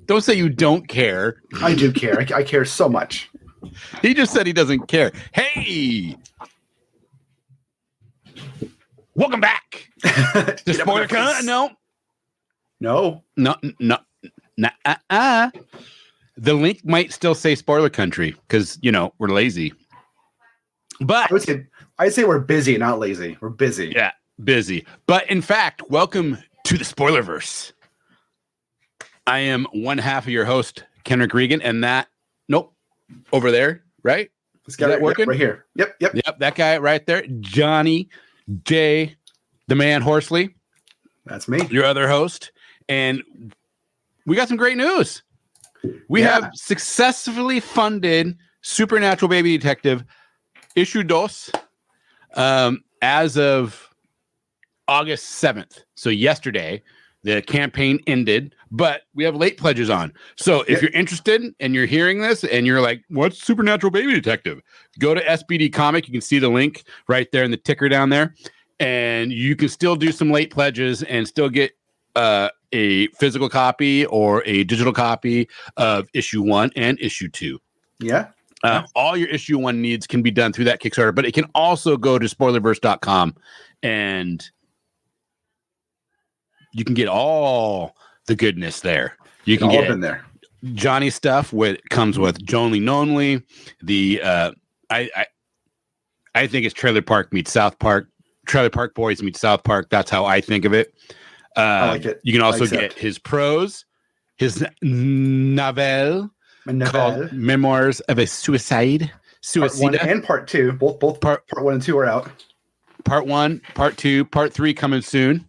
Don't say you don't care. I do care. I care so much. He just said he doesn't care. Hey! Welcome back to Spoiler Con. No. The link might still say Spoiler Country because, we're lazy. But I'd say we're busy, not lazy. We're busy. Yeah, busy. But in fact, welcome to the Spoilerverse. I am one half of your host, Kenric Regan, and over there, right? This guy working right here. Yep. That guy right there, Johnny J, the man Horsley. That's me, your other host, and we got some great news. We have successfully funded Supernatural Baby Detective issue 2 as of August 7th. So yesterday, the campaign ended, but we have late pledges on. So if you're interested and you're hearing this and you're like, what's Supernatural Baby Detective? Go to SBD Comic. You can see the link right there in the ticker down there. And you can still do some late pledges and still get a physical copy or a digital copy of issue 1 and issue 2. Yeah. All your issue 1 needs can be done through that Kickstarter, but it can also go to spoilerverse.com and you can get all the goodness there. You can get in there. Johnny stuff comes with Jonly Nonly. The I think it's Trailer Park meets South Park. Trailer Park Boys meets South Park. That's how I think of it. I like it. You can also get his prose, his novel called Memoirs of a Suicide. Part 1 and Part 2. Both part 1 and 2 are out. Part 1, Part 2, Part 3 coming soon.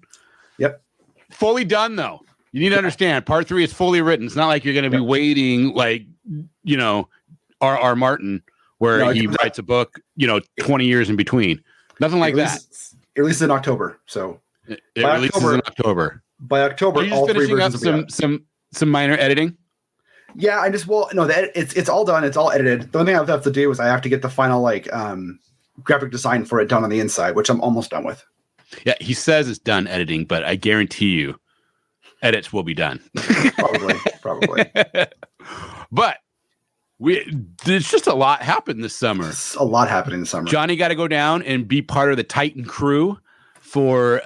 Yep. Fully done, though. You need to understand, Part 3 is fully written. It's not like you're going to be waiting like, R.R. Martin, where he writes a book, 20 years in between. Nothing like that. It releases in October, so it releases in October. By October, are you just finishing up some minor editing? Yeah, it's all done. It's all edited. The only thing I have to do is I have to get the final graphic design for it done on the inside, which I'm almost done with. Yeah, he says it's done editing, but I guarantee you, edits will be done. Probably. But there's just a lot happened this summer. It's a lot happening this summer. Johnny got to go down and be part of the Titan crew for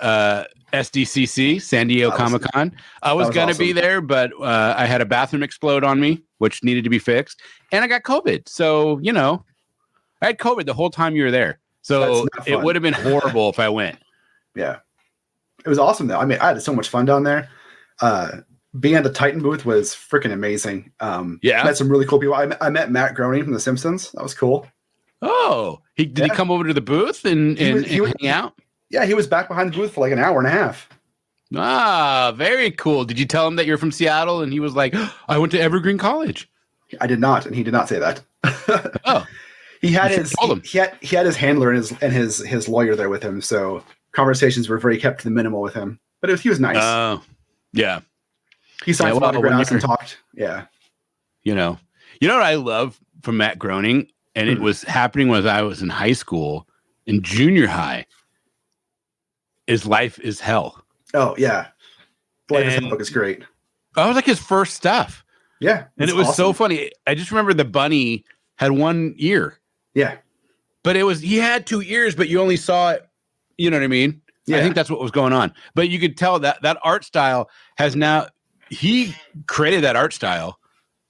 SDCC, San Diego Comic-Con. I was going to be there, but I had a bathroom explode on me, which needed to be fixed. And I got COVID. So, I had COVID the whole time you were there. So it would have been horrible if I went. Yeah. It was awesome, though. I mean, I had so much fun down there. Being at the Titan booth was freaking amazing. Met some really cool people. I met Matt Groening from The Simpsons. That was cool. Oh, did he come over to the booth and hang out? Yeah, he was back behind the booth for like an hour and a half. Ah, very cool. Did you tell him that you're from Seattle? And he was like, I went to Evergreen College. I did not, and he did not say that. Oh, he had his handler and his lawyer there with him, so conversations were very kept to the minimal with him. But he was nice. Yeah. He signed some autographs and talked. Yeah. You know what I love from Matt Groening, and it was happening when I was in high school, in junior high. Is Life is Hell. Oh, yeah. Life is Hell book is great. That was like his first stuff. Yeah. And it was awesome. So funny. I just remember the bunny had one ear. Yeah. But he had 2 ears, but you only saw it. You know what I mean? Yeah. I think that's what was going on. But you could tell that art style has now, he created that art style.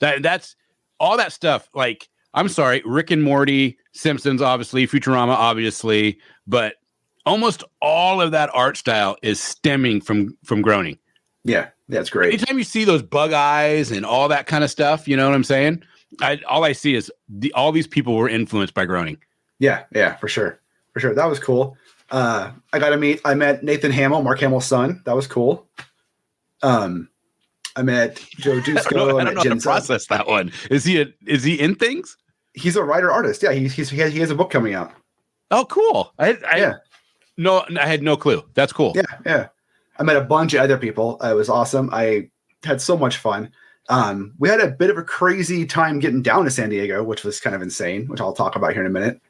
That's all that stuff. Like, I'm sorry, Rick and Morty, Simpsons, obviously, Futurama, obviously, but almost all of that art style is stemming from Groening. Yeah, that's great. Anytime you see those bug eyes and all that kind of stuff, you know what I'm saying? All I see is all these people were influenced by Groening. Yeah, for sure. That was cool. I met Nathan Hamill, Mark Hamill's son. That was cool. I met Joe Dusko. I don't know how to process that one. Is he in things? He's a writer artist. Yeah, he has a book coming out. Oh, cool. I had no clue. That's cool. Yeah. I met a bunch of other people. It was awesome. I had so much fun. We had a bit of a crazy time getting down to San Diego, which was kind of insane, which I'll talk about here in a minute.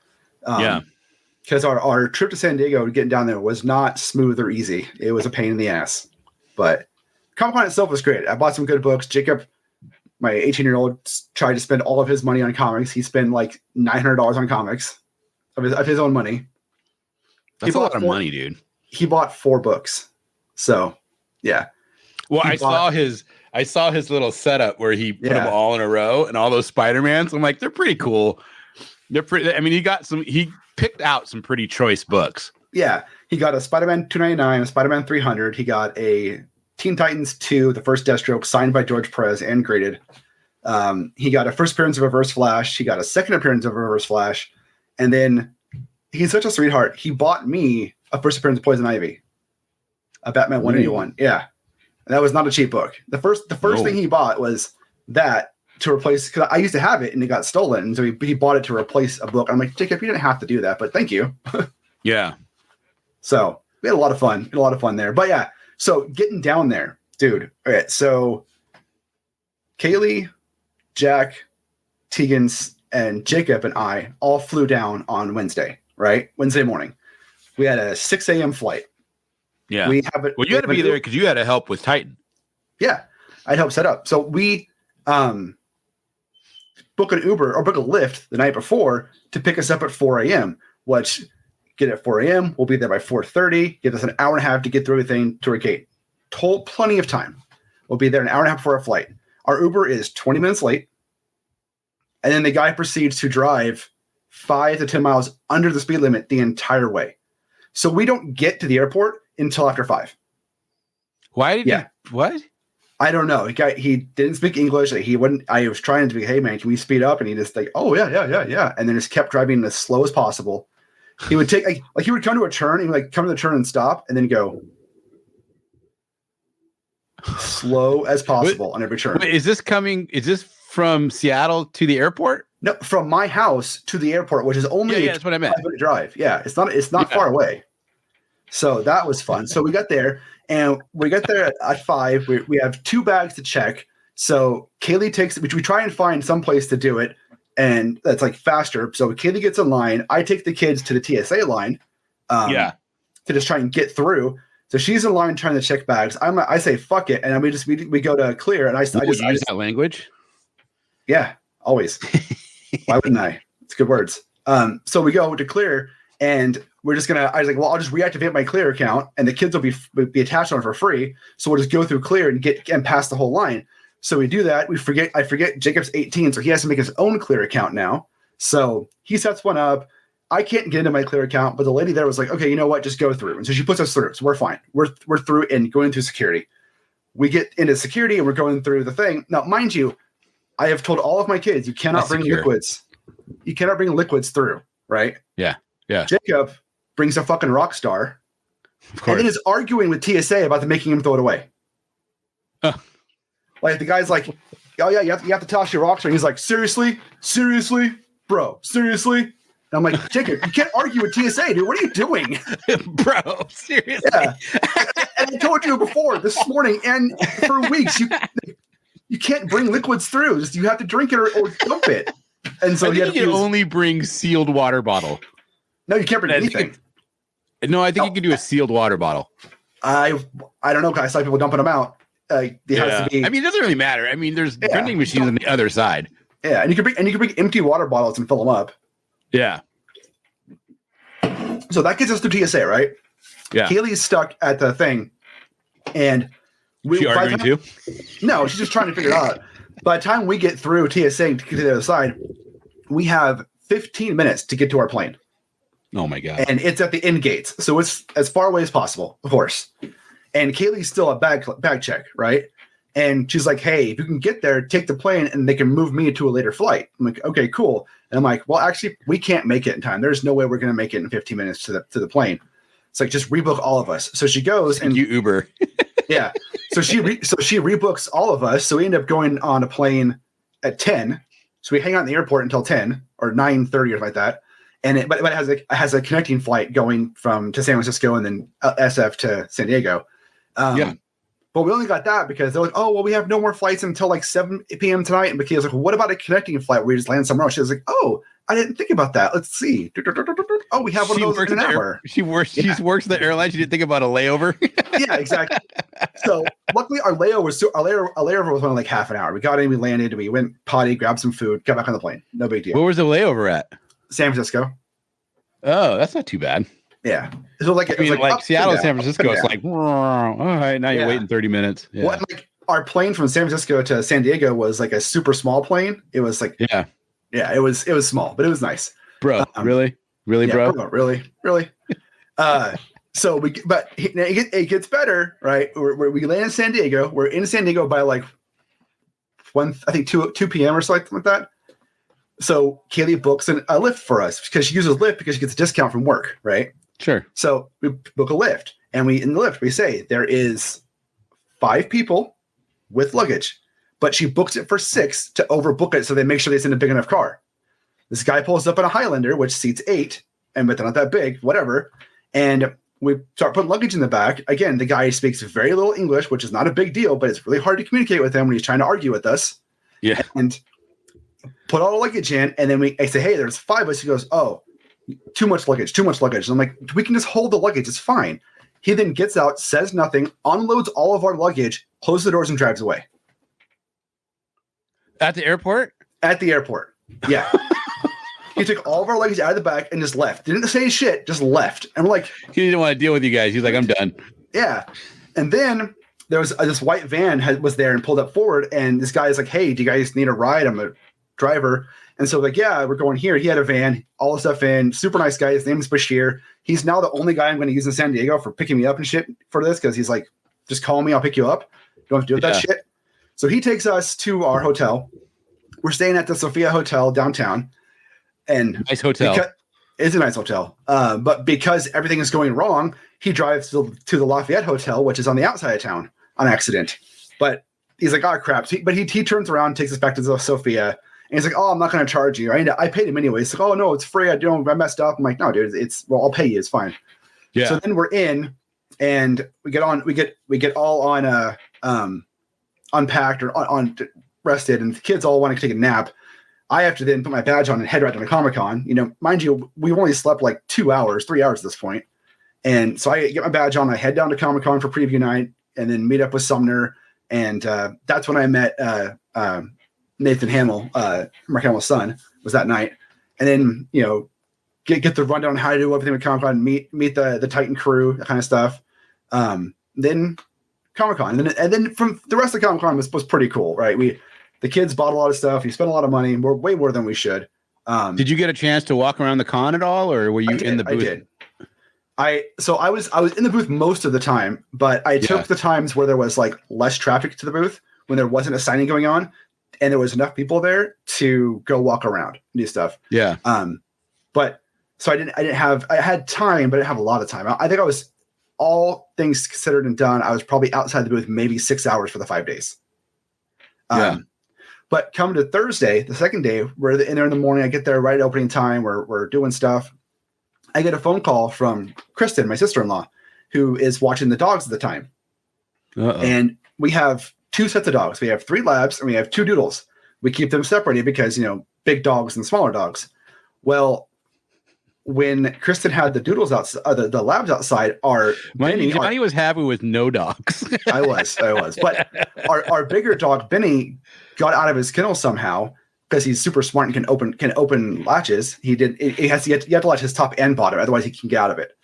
Because our trip to San Diego, getting down there was not smooth or easy. It was a pain in the ass. But Comic-Con itself was great. I bought some good books. Jacob, my 18-year-old, tried to spend all of his money on comics. He spent like $900 on comics of his own money. That's a lot of money, dude. He bought 4 books. So, yeah. Well, I saw his little setup where he put them all in a row and all those Spider-Mans. I'm like, they're pretty cool. They're pretty. I mean, he picked out some pretty choice books. Yeah, he got a Spider-Man 299, a Spider-Man 300. He got a Teen Titans 2, the first Deathstroke, signed by George Perez and graded. He got a first appearance of Reverse Flash. He got a second appearance of Reverse Flash. And then he's such a sweetheart. He bought me a first appearance of Poison Ivy, a Batman 181. Yeah, and that was not a cheap book. The first thing he bought was that to replace, because I used to have it and it got stolen. And so he bought it to replace a book. I'm like, Jacob, you didn't have to do that, but thank you. Yeah. So we had a lot of fun. There. But yeah, so getting down there, dude. All right. So Kaylee, Jack, Tegan's, and Jacob and I all flew down on Wednesday, right? Wednesday morning. We had a 6 a.m. flight. Yeah. You had to be there because you had to help with Titan. Yeah. I'd help set up. So we book an Uber or book a Lyft the night before to pick us up at 4 a.m., which get at 4 a.m. We'll be there by 4:30. Give us an hour and a half to get through everything to our gate. Plenty of time. We'll be there an hour and a half before our flight. Our Uber is 20 minutes late. And then the guy proceeds to drive 5 to 10 miles under the speed limit the entire way. So we don't get to the airport until after 5. Why did what? I don't know. He didn't speak English. I was trying to be, hey man, can we speed up? And he just like, oh yeah. And then just kept driving as slow as possible. He would take like he would come to a turn and like come to the turn and stop and then go slow as possible on every turn. Wait, is this from Seattle to the airport? No, from my house to the airport, which is only that's what I meant. 5-minute drive. Yeah, it's not far away. So that was fun. So we got there at 5. We have 2 bags to check. So Kaylee takes, which we try and find some place to do it, and that's like faster. So Kaylee gets in line. I take the kids to the TSA line. To just try and get through. So she's in line trying to check bags. I say fuck it, and we go to clear, and I just use that language. Yeah, always. Why wouldn't I? It's good words. So we go to clear, and we're just gonna. I was like, well, I'll just reactivate my clear account, and the kids will be attached on it for free. So we'll just go through clear and pass the whole line. So we do that. I forget Jacob's 18, so he has to make his own clear account now. So he sets one up. I can't get into my clear account, but the lady there was like, okay, you know what? Just go through. And so she puts us through. So we're fine. We're through and going through security. We get into security and we're going through the thing. Now, mind you, I have told all of my kids, you cannot bring liquids. You cannot bring liquids through, right? Yeah. Yeah. Jacob brings a fucking rock star and then is arguing with TSA about the making him throw it away. Like the guy's like, oh yeah, you have to toss your rock star. And he's like, seriously, bro, seriously. And I'm like, Jacob, you can't argue with TSA, dude. What are you doing? Bro, seriously. Yeah. And I told you before this morning and for weeks, you can't bring liquids through. Just you have to drink it or dump it. And so you can only bring sealed water bottle. No, you can't bring anything. No, I think you can do a sealed water bottle. I don't know, guys. I saw people dumping them out. Has to be, I mean, it doesn't really matter. I mean, there's vending machines on the other side. Yeah, and you can bring empty water bottles and fill them up. Yeah. So that gets us through TSA, right? Yeah. Kaylee's stuck at the thing, and she arguing too? No, she's just trying to figure it out. By the time we get through TSA to get to the other side, we have 15 minutes to get to our plane. Oh my God. And it's at the end gates. So it's as far away as possible, of course. And Kaylee's still a bag check, right? And she's like, hey, if you can get there, take the plane and they can move me to a later flight. I'm like, okay, cool. And I'm like, well, actually, we can't make it in time. There's no way we're going to make it in 15 minutes to the plane. It's like, just rebook all of us. So she goes and you Uber. Yeah. So she rebooks all of us. So we end up going on a plane at 10. So we hang out in the airport until 10 or 9:30 or something like that. And but it has a connecting flight going to San Francisco and then SF to San Diego. But we only got that because they're like, oh, well, we have no more flights until like 7 p.m. tonight. And Michaela's like, well, what about a connecting flight where you just land somewhere else? She was like, oh, I didn't think about that. Let's see. Oh, we have one of those in an hour. She works the airline. She didn't think about a layover. Yeah, exactly. So luckily our layover was only like half an hour. We got in, we landed, we went potty, grabbed some food, got back on the plane. No big deal. Where was the layover at? San Francisco. Oh, that's not too bad. Yeah. So like, I mean, like Seattle, down, San Francisco, it's like, all right, now you're waiting 30 minutes. Yeah. Well, like our plane from San Francisco to San Diego was like a super small plane. It was like, yeah, it was small, but it was nice. Bro, really, bro? Really. So it gets better, right? We land in San Diego. We're in San Diego by like 2 p.m. or something like that. So Kaylee books a Lyft for us because she uses Lyft because she gets a discount from work, right? Sure. So we book a Lyft, and in the Lyft we say there is 5 people with luggage, but she books it for 6 to overbook it so they make sure they send a big enough car. This guy pulls up in a Highlander, which seats 8, but they're not that big, whatever. And we start putting luggage in the back. Again, the guy speaks very little English, which is not a big deal, but it's really hard to communicate with him when he's trying to argue with us. Yeah. And put all the luggage in, and then I say, hey, there's 5 of us. He goes, oh, too much luggage. And I'm like, we can just hold the luggage. It's fine. He then gets out, says nothing, unloads all of our luggage, closes the doors, and drives away. At the airport? At the airport. Yeah. He took all of our luggage out of the back and just left. Didn't say shit, just left. And we're like, he didn't want to deal with you guys. He's like, I'm done. Yeah. And then there was this white van was there and pulled up forward. And this guy is like, hey, do you guys need a ride? I'm a driver. And so like, yeah, we're going here. He had a van, all the stuff in. Super nice guy. His name is Bashir. He's now the only guy I'm going to use in San Diego for picking me up and shit for this because he's like, just call me. I'll pick you up. You don't have to do that shit. So he takes us to our hotel. We're staying at the Sophia Hotel downtown. And nice hotel. It's a nice hotel. But because everything is going wrong, he drives to the Lafayette Hotel, which is on the outside of town on accident. But he's like, oh, crap. But he turns around, takes us back to the Sophia. And he's like, oh, I'm not going to charge you. I paid him anyway. He's like, oh, no, it's free. I messed up. I'm like, no, dude, I'll pay you. It's fine. Yeah. So then we're in and we get all on unpacked or on rested. And the kids all want to take a nap. I have to then put my badge on and head right down to Comic-Con. You know, mind you, we've only slept like 3 hours at this point. And so I get my badge on, I head down to Comic-Con for preview night and then meet up with Sumner. And that's when I met Nathan Hamill, Mark Hamill's son, was that night. And then, you know, get the rundown on how to do everything with Comic-Con, meet the Titan crew, that kind of stuff. Then Comic-Con. And then from the rest of Comic-Con was pretty cool, right? The kids bought a lot of stuff. We spent a lot of money. We're way more than we should. Did you get a chance to walk around the con at all, or were you in the booth? I did. I was in the booth most of the time, but I took the times where there was like less traffic to the booth, when there wasn't a signing going on, and there was enough people there to go walk around and do stuff. Yeah. But so I had time, but I didn't have a lot of time. I think I was, all things considered and done, I was probably outside the booth maybe 6 hours for the 5 days. But come to Thursday, the second day, we're in there in the morning. I get there right at opening time. We're doing stuff. I get a phone call from Kristen, my sister-in-law, who is watching the dogs at the time. Uh-oh. And we have 2 sets of dogs. We have 3 labs and we have 2 doodles. We keep them separated because, you know, big dogs and smaller dogs. Well, when Kristen had the doodles outside, the labs outside, Johnny was happy with no dogs. I was. But our bigger dog, Benny, got out of his kennel somehow because he's super smart and can open latches. He have to latch his top and bottom, otherwise he can get out of it.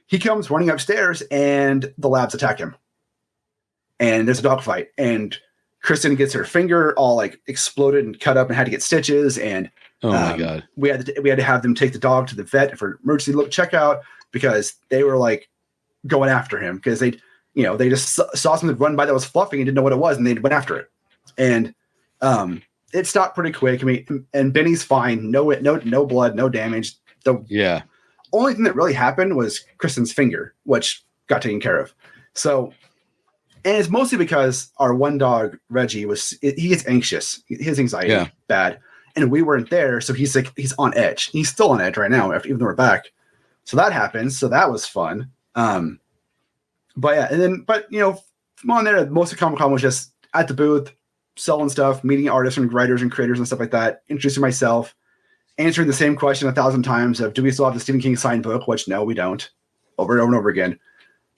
He comes running upstairs and the labs attack him. And there's a dog fight. And Kristen gets her finger all like exploded and cut up and had to get stitches. And oh my God, we had to have them take the dog to the vet for emergency checkout because they were like going after him because they just saw something run by that was fluffy and didn't know what it was and they went after it. And it stopped pretty quick. I mean, and Benny's fine. No blood, no damage. The only thing that really happened was Kristen's finger, which got taken care of. So, and it's mostly because our one dog, Reggie, he gets anxious. His anxiety is bad. And we weren't there. So he's on edge. He's still on edge right now, even though we're back. So that happened. So that was fun. But you know, from on there, most of Comic-Con was just at the booth, selling stuff, meeting artists and writers and creators and stuff like that, introducing myself, answering the same question 1,000 times of, do we still have the Stephen King signed book? Which no, we don't. Over and over and over again.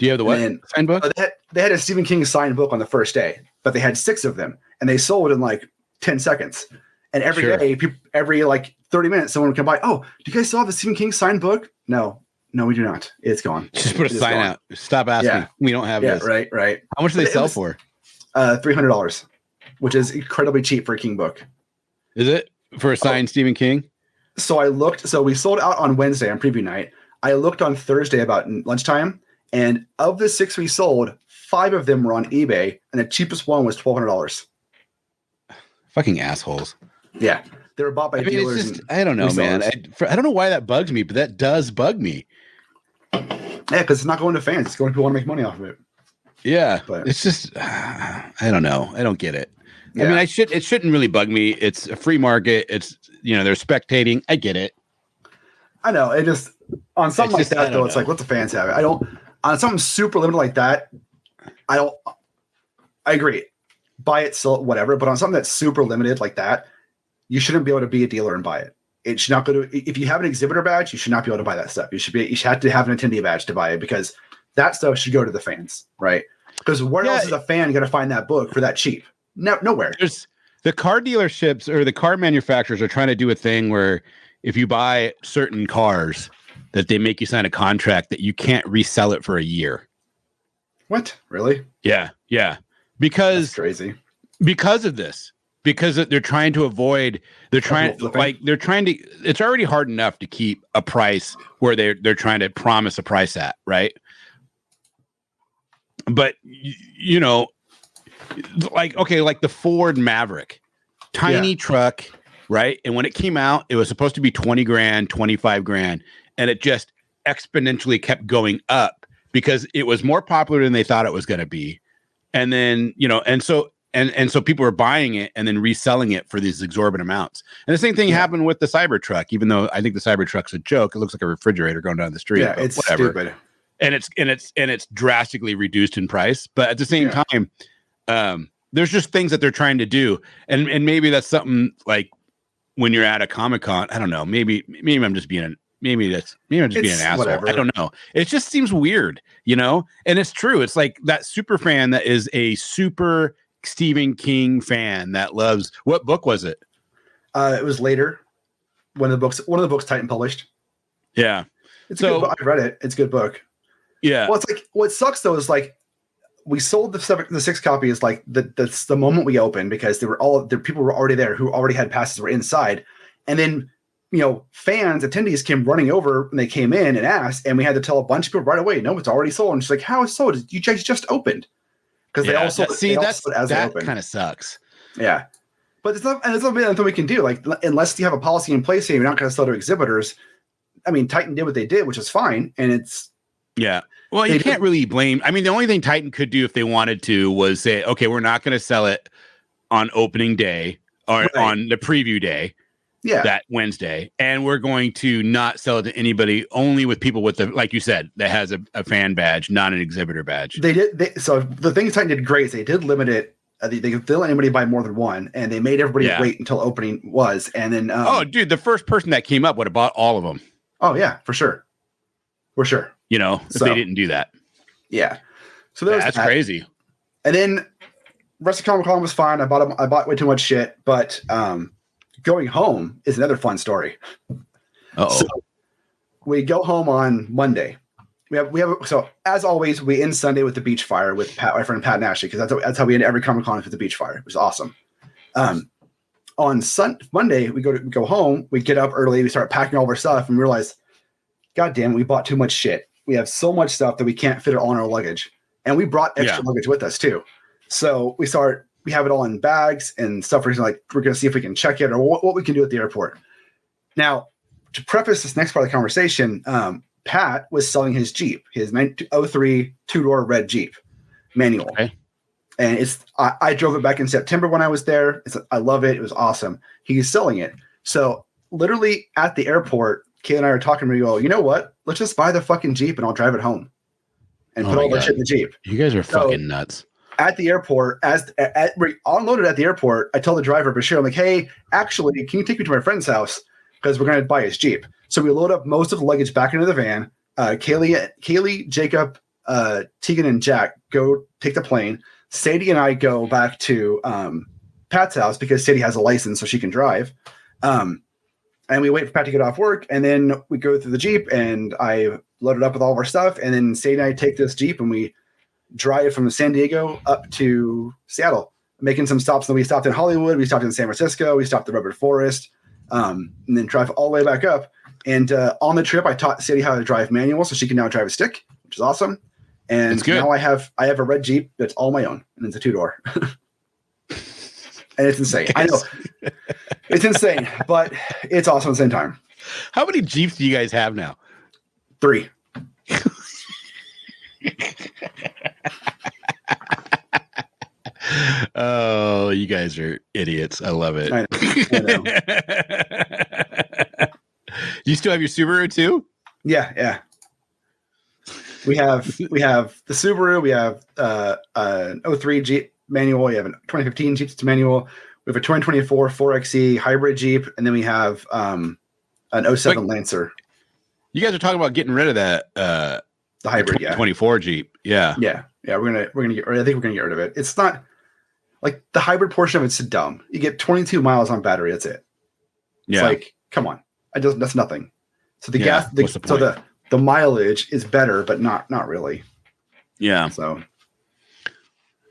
Do you have the what? Signed book? They had a Stephen King signed book on the first day, but they had 6 of them, and they sold in like 10 seconds. And every day, every like 30 minutes, someone would come by. Oh, do you guys still have the Stephen King signed book? No, we do not. It's gone. Just put a sign out. Stop asking. Yeah. We don't have this. Right. How much do they sell for? $300, which is incredibly cheap for a King book. Is it for a signed Stephen King? So I looked. So we sold out on Wednesday on preview night. I looked on Thursday about lunchtime, and of the 6 we sold, 5 of them were on eBay, and the cheapest one was $1,200. Fucking assholes. Yeah, they were bought by dealers. It's just, I don't know, man. I don't know why that bugs me, but that does bug me. Yeah, because it's not going to fans. It's going to people who want to make money off of it. Yeah, but it's just, I don't know. I don't get it. Yeah. I mean, it shouldn't really bug me. It's a free market. It's, they're spectating. I get it. I know. It just, on something like that, though, it's like, let the fans have it. On something super limited like that, I agree. Buy it, sell it, whatever. But on something that's super limited like that, you shouldn't be able to be a dealer and buy it. It should not go to, if you have an exhibitor badge, you should not be able to buy that stuff. You should have to have an attendee badge to buy it, because that stuff should go to the fans, right? Because where else is a fan going to find that book for that cheap? No, nowhere. There's the car dealerships or the car manufacturers are trying to do a thing where if you buy certain cars, that they make you sign a contract that you can't resell it for a year. What? Really? Yeah. Because that's crazy. Because of this. Because they're trying to avoid, it's already hard enough to keep a price where they're trying to promise a price at, right? But like the Ford Maverick, tiny truck, right? And when it came out, it was supposed to be $20,000, $25,000, and it just exponentially kept going up because it was more popular than they thought it was going to be. And then, and so people were buying it and then reselling it for these exorbitant amounts. And the same thing happened with the Cybertruck, even though I think the Cybertruck's a joke. It looks like a refrigerator going down the street. Yeah, it's whatever. Stupid. And it's drastically reduced in price. But at the same time, there's just things that they're trying to do. And maybe that's something like when you're at a Comic-Con, I don't know, maybe I'm just being being an asshole. Whatever. I don't know. It just seems weird, and it's true. It's like that super fan that is a super Stephen King fan that loves, what book was it? It was later. One of the books Titan published. Yeah. It's a good book. I read it. It's a good book. Yeah. Well, it's like, what sucks though is like we sold the 6 copies like that's the moment we opened, because people were already there who already had passes, were inside. And then fans, attendees came running over and they came in and asked, and we had to tell a bunch of people right away, no, it's already sold. And she's like, how is sold? You guys just opened. Because they also that kind of sucks. Yeah. But there's nothing we can do. Like, unless you have a policy in place saying you're not going to sell to exhibitors. I mean, Titan did what they did, which is fine. And it's. Yeah. Well, you can't really blame. I mean, the only thing Titan could do if they wanted to was say, okay, we're not going to sell it on opening day or on the preview day. Yeah. That Wednesday. And we're going to not sell it to anybody, only with people with like you said, that has a fan badge, not an exhibitor badge. So the thing Titan did great is they did limit it. They didn't let anybody buy more than one, and they made everybody wait until opening was. And then, dude, the first person that came up would have bought all of them. Oh yeah, for sure. For sure. If they didn't do that. Yeah. So that's crazy. And then rest of Comic-Con was fine. I bought way too much shit, but going home is another fun story. So we go home on Monday. So as always, we end Sunday with the beach fire with my friend Pat and Ashley, because that's how we end every Comic-Con with the beach fire. It was awesome. On Monday, we go home. We get up early. We start packing all of our stuff and realize, God damn, we bought too much shit. We have so much stuff that we can't fit it all in our luggage, and we brought extra luggage with us too. So we have it all in bags and stuff. We're going to see if we can check it or what we can do at the airport. Now, to preface this next part of the conversation, Pat was selling his Jeep, his 03 2-door red Jeep manual. Okay. And I drove it back in September when I was there. I love it. It was awesome. He's selling it. So literally at the airport, Kay and I are talking. We go, you know what? Let's just buy the fucking Jeep and I'll drive it home and put all that shit in the Jeep. You guys are fucking nuts. At the airport, we unloaded at the airport, I tell the driver, Bashir, I'm like, hey, actually, can you take me to my friend's house? Because we're going to buy his Jeep. So we load up most of the luggage back into the van. Kaylee, Jacob, Tegan and Jack go take the plane. Sadie and I go back to Pat's house because Sadie has a license so she can drive. And we wait for Pat to get off work, and then we go through the Jeep, and I load it up with all of our stuff, and then Sadie and I take this Jeep, and we drive from San Diego up to Seattle, making some stops. And we stopped in Hollywood, we stopped in San Francisco, we stopped at Redwood Forest, and then drive all the way back up. And on the trip, I taught Sadie how to drive manual, so she can now drive a stick, which is awesome. And now I have a red Jeep that's all my own, and it's a 2-door. And it's insane. I know. It's insane, but it's awesome at the same time. How many Jeeps do you guys have now? 3. Oh, you guys are idiots. I love it. I know. Do you still have your Subaru too? Yeah. We have the Subaru. We have an 03 Jeep manual. We have a 2015 Jeep that's manual. We have a 2024 4xe hybrid Jeep, and then we have an 07 Lancer. You guys are talking about getting rid of that the hybrid, 24 Jeep. Yeah. We're gonna get. I think we're gonna get rid of it. It's not like the hybrid portion of it's dumb. You get 22 miles on battery. That's it. It's like, come on. That's nothing. So the gas, the mileage is better, but not really. Yeah. So.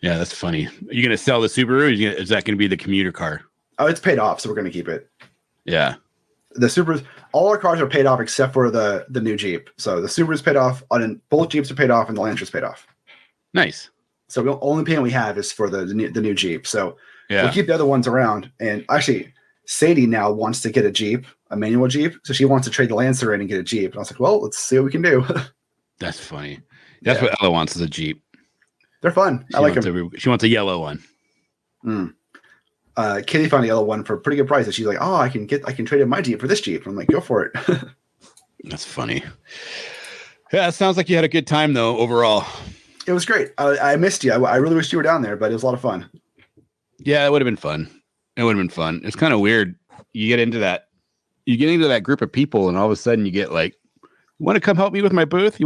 Yeah, that's funny. Are you going to sell the Subaru? Or is that going to be the commuter car? Oh, it's paid off, so we're going to keep it. Yeah. The Subarus, all our cars are paid off except for the new Jeep. So the Subaru's paid off, both Jeeps are paid off, and the Lancer's paid off. Nice. So the only payment we have is for the new Jeep. So we'll keep the other ones around. And actually, Sadie now wants to get a Jeep, a manual Jeep. So she wants to trade the Lancer in and get a Jeep. And I was like, well, let's see what we can do. That's funny. That's what Ella wants, is a Jeep. They're fun. I like them. She wants a yellow one. Kitty found a yellow one for a pretty good price. And she's like, oh, I can trade in my Jeep for this Jeep. I'm like, go for it. That's funny. Yeah, it sounds like you had a good time though, overall. It was great. I missed you. I really wish you were down there, but it was a lot of fun. Yeah, it would have been fun. It's kind of weird. You get into that group of people, and all of a sudden you get like, you want to come help me with my booth?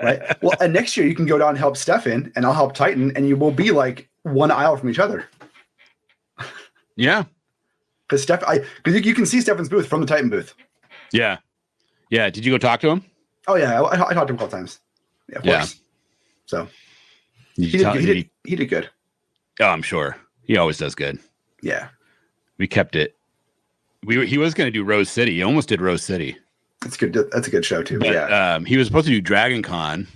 Right. Well, and next year you can go down and help Stefan, and I'll help Titan, and you will be like one aisle from each other. Yeah. Because you can see Stefan's booth from the Titan booth. Yeah. Yeah. Did you go talk to him? Oh yeah, I talked to him a couple times. Yeah, of course. So he did good. Oh, I'm sure he always does good. Yeah. We kept it. He was going to do Rose City. He almost did Rose City. That's good. That's a good show too. But, he was supposed to do Dragon Con,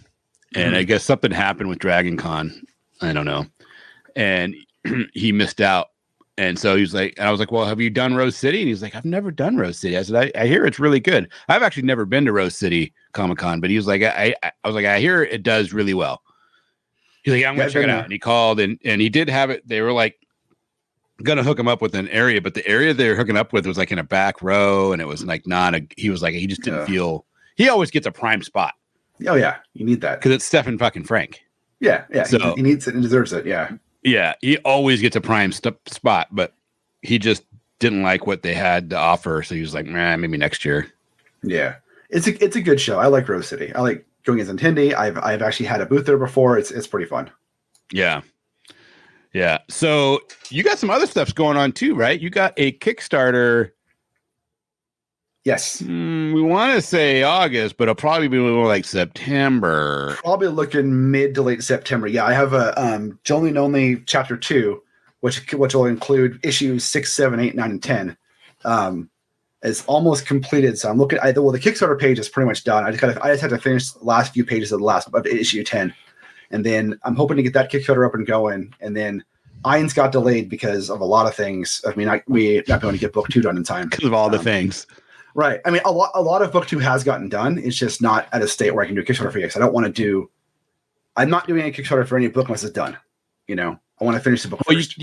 and I guess something happened with Dragon Con. I don't know. And he missed out. And so he's like, I was like, well, have you done Rose City? And he's like, I've never done Rose City. I said, I hear it's really good. I've actually never been to Rose City Comic Con, but he was like, I was like, I hear it does really well. He's like, I'm going to check it out. And he called and he did have it. They were like, gonna hook him up with an area, but the area they're hooking up with was like in a back row, and it was like he was like, he just didn't feel, he always gets a prime spot. Oh yeah, you need that because it's Stephen fucking Frank. Yeah. So, he needs it and deserves it. Yeah, he always gets a prime spot, but he just didn't like what they had to offer, so he was like, maybe next year. Yeah, it's a good show. I like Rose City. I like going as Nintendo. I've actually had a booth there before. It's pretty fun. Yeah. So you got some other stuff's going on too, right? You got a Kickstarter. Yes. We want to say August, but it'll probably be more like September. Probably looking mid to late September. Yeah, I have a Jonly Nonly Chapter 2, which will include issues 6, 7, 8, 9, and 10. It's almost completed. So I'm looking. The Kickstarter page is pretty much done. I just had to finish the last few pages of issue 10. And then I'm hoping to get that Kickstarter up and going. And then Eynes got delayed because of a lot of things. I mean, we're not going to get Book 2 done in time. Because of all the things. Right. I mean, a lot of Book 2 has gotten done. It's just not at a state where I can do a Kickstarter for you. I don't want to I'm not doing a Kickstarter for any book unless it's done. I want to finish the book first.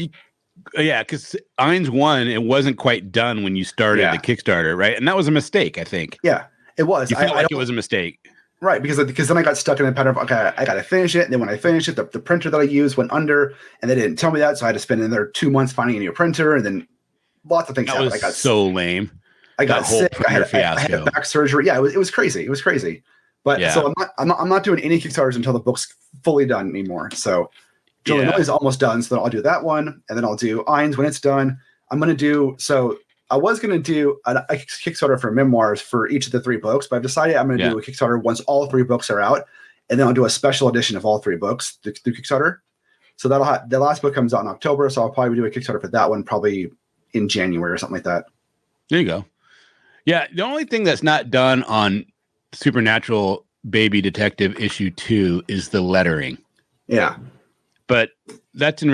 Yeah, because Eynes 1, it wasn't quite done when you started the Kickstarter, right? And that was a mistake, I think. Yeah, it was. You felt like it was a mistake. Right, because then I got stuck in a pattern of, okay, I got to finish it. And then when I finished it, the printer that I used went under, and they didn't tell me that. So I had to spend another 2 months finding a new printer, and then lots of things happened. Was so lame. I got sick. I had back surgery. Yeah, it was crazy. It was crazy. But so I'm not doing any Kickstarters until the book's fully done anymore. So Jonly Nonly is almost done. So then I'll do that one, and then I'll do Eynes when it's done. I was going to do a Kickstarter for memoirs for each of the 3 books, but I've decided I'm going to do a Kickstarter once all 3 books are out, and then I'll do a special edition of all 3 books through Kickstarter. So the last book comes out in October, so I'll probably do a Kickstarter for that one probably in January or something like that. There you go. Yeah, the only thing that's not done on Supernatural Baby Detective issue 2 is the lettering. Yeah, but that's in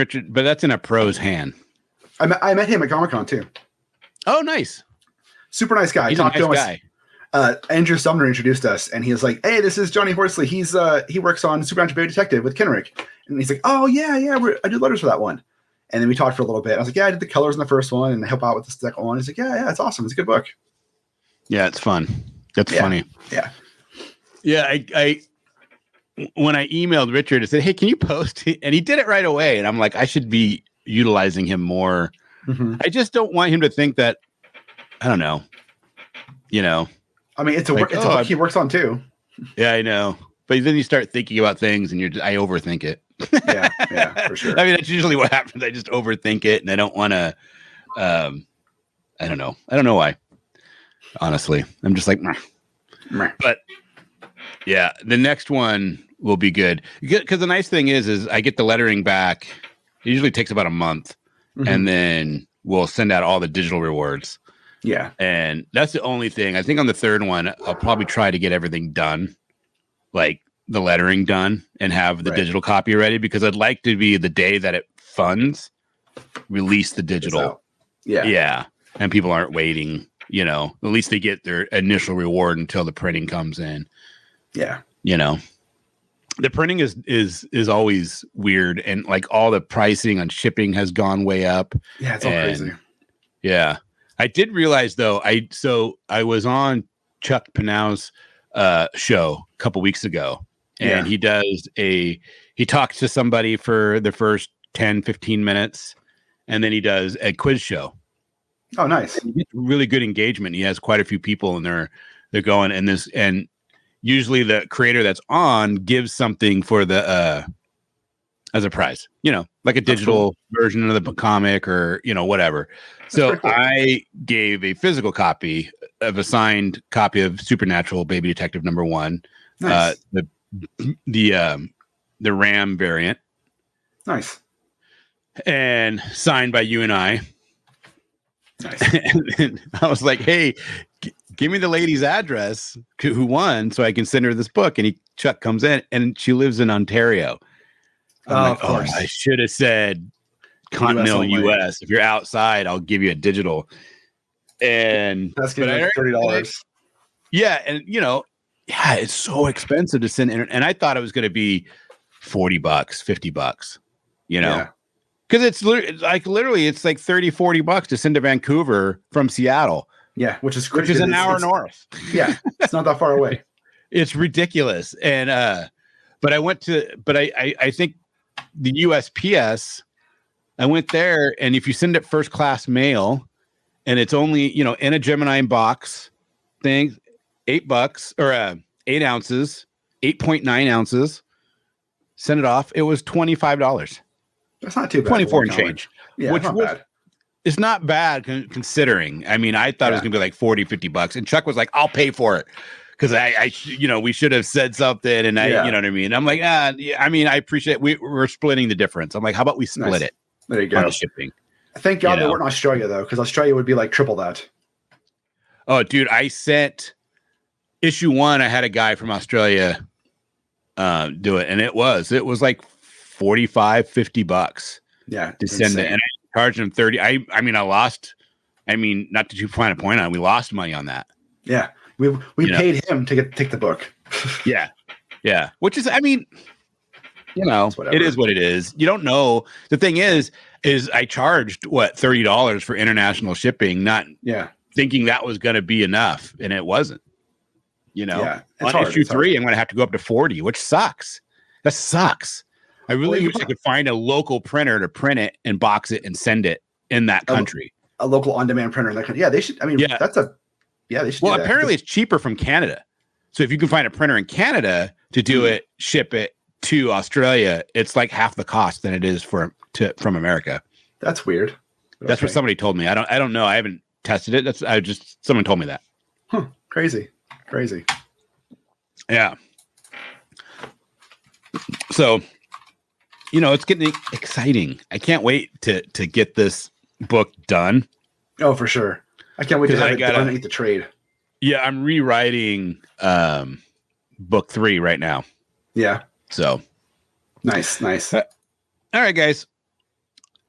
a pro's hand. I met him at Comic-Con too. Oh, nice. Super nice guy. He's a nice guy. Andrew Sumner introduced us, and he was like, "Hey, this is Johnny Horsley. He works on Supernatural Baby Detective with Kenric." And he's like, "Oh yeah, I do letters for that one." And then we talked for a little bit. I was like, "Yeah, I did the colors in the first one and help out with the second one." He's like, "Yeah, it's awesome. It's a good book." Yeah, it's fun. That's funny. Yeah. Yeah, I when I emailed Richard, I said, "Hey, can you post?" And he did it right away. And I'm like, I should be utilizing him more. Mm-hmm. I just don't want him to think that, I don't know, I mean, it's a book he works on too. Yeah, I know. But then you start thinking about things and I overthink it. yeah, for sure. I mean, that's usually what happens. I just overthink it and I don't want to, I don't know. I don't know why. Honestly, I'm just like, meh. But yeah, the next one will be good. Because the nice thing is I get the lettering back. It usually takes about a month. Mm-hmm. And then we'll send out all the digital rewards. Yeah. And that's the only thing. I think on the third one, I'll probably try to get everything done, like the lettering done, and have the digital copy ready, because I'd like to be the day that it funds, release the digital. Yeah. Yeah. And people aren't waiting, at least they get their initial reward until the printing comes in. Yeah. The printing is always weird, and like all the pricing on shipping has gone way up. Yeah, it's all crazy. Yeah. I did realize though, I was on Chuck Panau's show a couple weeks ago, and he talks to somebody for the first 10, 15 minutes, and then he does a quiz show. Oh, nice. And he gets really good engagement. He has quite a few people, and they're going, and usually the creator that's on gives something for the as a prize, like a digital version of the comic or, whatever. So cool. I gave a physical copy of a signed copy of Supernatural Baby Detective #1, nice. The RAM variant. Nice. And signed by you and I. Nice. And I was like, hey, give me the lady's address who won so I can send her this book. And Chuck comes in, and she lives in Ontario. Of course. I should have said continental US. If you're outside, I'll give you a digital. And that's going to be $30. Yeah. And, it's so expensive to send. And I thought it was going to be $40, $50, because it's literally it's like $30-$40 to send to Vancouver from Seattle. Yeah, which is an hour north. Yeah, it's not that far away. It's ridiculous. And but I think the USPS, I went there, and if you send it first class mail, and it's only in a Gemini box thing, $8 or 8 ounces, 8.9 ounces, send it off. It was $25. That's not too bad. 24 and change. Yeah, which bad. It's not bad considering. I mean, I thought it was going to be like $40-$50, and Chuck was like, "I'll pay for it," because I we should have said something, and you know what I mean. I'm like, I mean, I appreciate we're splitting the difference. I'm like, how about we split it? There you go. On the shipping. Thank God they weren't in Australia though, because Australia would be like triple that. Oh, dude, I sent issue 1. I had a guy from Australia do it, and it was like $45-$50. Yeah, to send it, and I charged him $30. I mean, I lost. I mean, not to find a point on it, we lost money on that. Yeah, we paid him to take the book. yeah, which is, I mean, it is what it is. You don't know. The thing is I charged $30 for international shipping, not thinking that was going to be enough, and it wasn't. On issue 3, I'm going to have to go up to $40, which sucks. That sucks. I really wish I could find a local printer to print it and box it and send it in that country. A local on-demand printer in that country. Yeah, they should. I mean, they should. Well, apparently it's cheaper from Canada. So if you can find a printer in Canada to do it, ship it to Australia, it's like half the cost than it is from America. That's weird. That's what somebody told me. I don't know. I haven't tested it. Someone told me that. Huh. Crazy. Yeah. So, it's getting exciting. I can't wait to get this book done. Oh, for sure. I can't wait to have it done and eat the trade. Yeah, I'm rewriting book 3 right now. Yeah. So nice. All right, guys.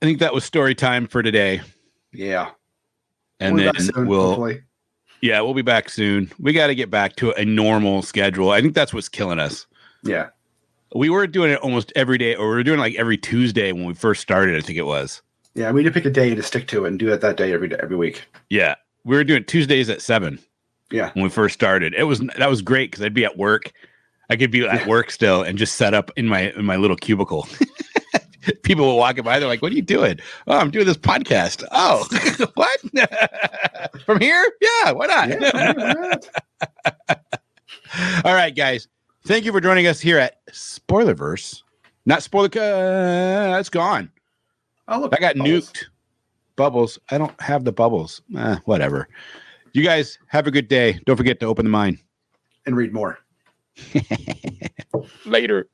I think that was story time for today. Yeah. And then hopefully. Yeah, we'll be back soon. We got to get back to a normal schedule. I think that's what's killing us. Yeah. We were doing it almost every day, or we were doing like every Tuesday when we first started, I think it was. Yeah, we need to pick a day to stick to it and do it that day every week. Yeah. We were doing Tuesdays at 7. Yeah. When we first started. That was great because I'd be at work. I could be at work still and just set up in my little cubicle. People will walk by. They're like, "What are you doing?" "Oh, I'm doing this podcast." "Oh, what? From here? Yeah, why not?" Yeah, why not? All right, guys. Thank you for joining us here at Spoilerverse. Not spoiler. It's gone. Oh, look, I got bubbles. nuked. Bubbles. I don't have the bubbles. Whatever. You guys have a good day. Don't forget to open the mind And read more. Later.